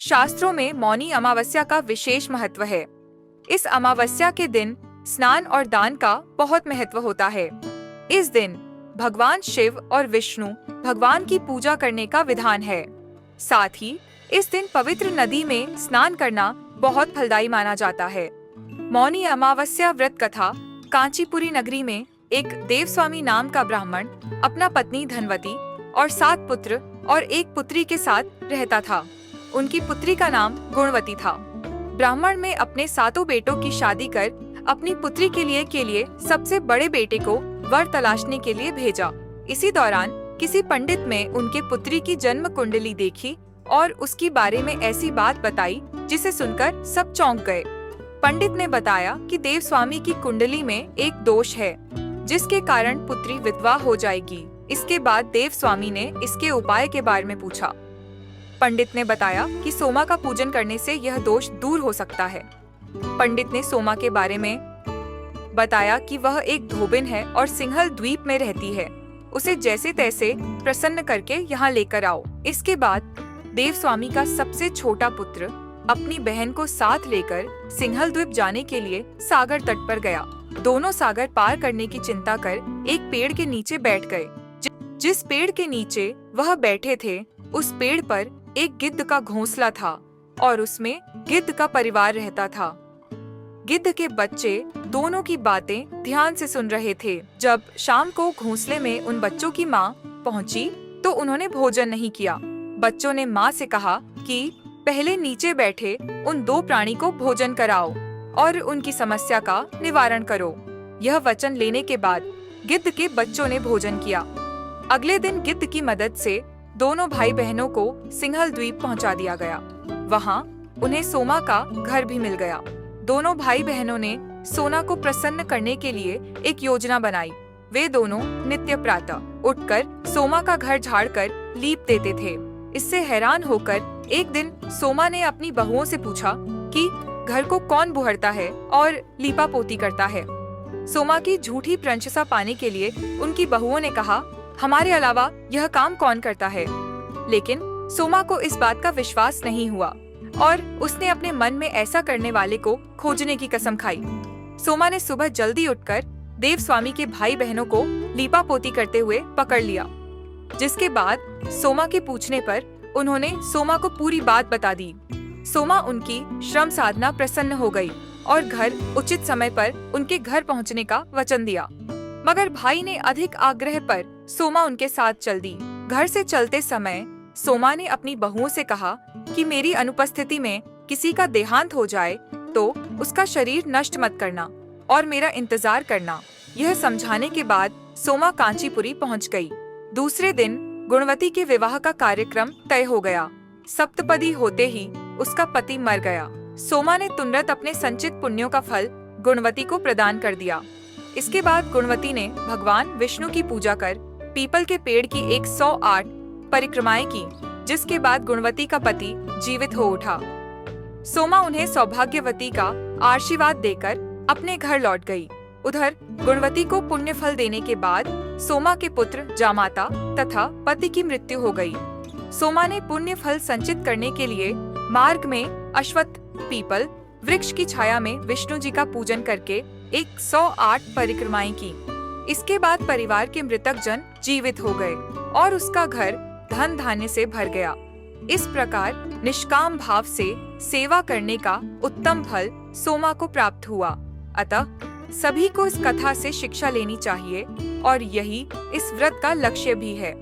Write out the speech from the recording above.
शास्त्रों में मौनी अमावस्या का विशेष महत्व है। इस अमावस्या के दिन स्नान और दान का बहुत महत्व होता है। इस दिन भगवान शिव और विष्णु भगवान की पूजा करने का विधान है। साथ ही इस दिन पवित्र नदी में स्नान करना बहुत फलदायी माना जाता है। मौनी अमावस्या व्रत कथा। कांचीपुरी नगरी में एक देवस्वामी नाम का ब्राह्मण अपना पत्नी धनवती और 7 पुत्र और एक पुत्री के साथ रहता था। उनकी पुत्री का नाम गुणवती था। ब्राह्मण में अपने 7 बेटों की शादी कर अपनी पुत्री के लिए सबसे बड़े बेटे को वर तलाशने के लिए भेजा। इसी दौरान किसी पंडित में उनके पुत्री की जन्म कुंडली देखी और उसकी बारे में ऐसी बात बताई जिसे सुनकर सब चौंक गए। पंडित ने बताया कि देवस्वामी की कुंडली में एक दोष है जिसके कारण पुत्री विधवा हो जाएगी। इसके बाद देवस्वामी ने इसके उपाय के बारे में पूछा। पंडित ने बताया कि सोमा का पूजन करने से यह दोष दूर हो सकता है। पंडित ने सोमा के बारे में बताया कि वह एक धोबिन है और सिंहल द्वीप में रहती है। उसे जैसे तैसे प्रसन्न करके यहाँ लेकर आओ। इसके बाद देवस्वामी का सबसे छोटा पुत्र अपनी बहन को साथ लेकर सिंहल द्वीप जाने के लिए सागर तट पर गया। दोनों सागर पार करने की चिंता कर एक पेड़ के नीचे बैठ गए। जिस पेड़ के नीचे वह बैठे थे उस पेड़ पर एक गिद्ध का घोंसला था और उसमें गिद्ध का परिवार रहता था। गिद्ध के बच्चे दोनों की बातें ध्यान से सुन रहे थे। जब शाम को घोंसले में उन बच्चों की माँ पहुंची तो उन्होंने भोजन नहीं किया। बच्चों ने माँ से कहा कि पहले नीचे बैठे उन 2 प्राणी को भोजन कराओ और उनकी समस्या का निवारण करो। यह वचन लेने के बाद गिद्ध के बच्चों ने भोजन किया। अगले दिन गिद्ध की मदद से दोनों भाई बहनों को सिंहल द्वीप पहुंचा दिया गया। वहां उन्हें सोमा का घर भी मिल गया। दोनों भाई बहनों ने सोना को प्रसन्न करने के लिए एक योजना बनाई। वे दोनों नित्य प्रातः उठकर सोमा का घर झाड़कर लीप देते थे। इससे हैरान होकर एक दिन सोमा ने अपनी बहुओं से पूछा कि घर को कौन बुहरता है और लीपा पोती करता है। सोमा की झूठी प्रशंसा पाने के लिए उनकी बहुओं ने कहा, हमारे अलावा यह काम कौन करता है। लेकिन सोमा को इस बात का विश्वास नहीं हुआ और उसने अपने मन में ऐसा करने वाले को खोजने की कसम खाई। सोमा ने सुबह जल्दी उठकर देवस्वामी के भाई बहनों को लीपा पोती करते हुए पकड़ लिया। जिसके बाद सोमा के पूछने पर उन्होंने सोमा को पूरी बात बता दी। सोमा उनकी श्रम साधना प्रसन्न हो गई और घर उचित समय पर उनके घर पहुंचने का वचन दिया। मगर भाई ने अधिक आग्रह पर सोमा उनके साथ चल दी। घर से चलते समय सोमा ने अपनी बहुओं से कहा कि मेरी अनुपस्थिति में किसी का देहांत हो जाए तो उसका शरीर नष्ट मत करना और मेरा इंतजार करना। यह समझाने के बाद सोमा कांचीपुरी पहुंच गई। दूसरे दिन गुणवती के विवाह का कार्यक्रम तय हो गया। सप्तपदी होते ही उसका पति मर गया। सोमा ने तुरंत अपने संचित पुण्यों का फल गुणवती को प्रदान कर दिया। इसके बाद गुणवती ने भगवान विष्णु की पूजा कर पीपल के पेड़ की 108 परिक्रमाएं की, जिसके बाद गुणवती का पति जीवित हो उठा। सोमा उन्हें सौभाग्यवती का आशीर्वाद देकर अपने घर लौट गई। उधर गुणवती को पुण्य फल देने के बाद सोमा के पुत्र जामाता तथा पति की मृत्यु हो गई। सोमा ने पुण्य फल संचित करने के लिए मार्ग में अश्वत्थ पीपल वृक्ष की छाया में विष्णु जी का पूजन करके 108 परिक्रमाएं की। इसके बाद परिवार के मृतक जन जीवित हो गए और उसका घर धन धान्य से भर गया। इस प्रकार निष्काम भाव से सेवा करने का उत्तम फल सोमा को प्राप्त हुआ। अतः सभी को इस कथा से शिक्षा लेनी चाहिए और यही इस व्रत का लक्ष्य भी है।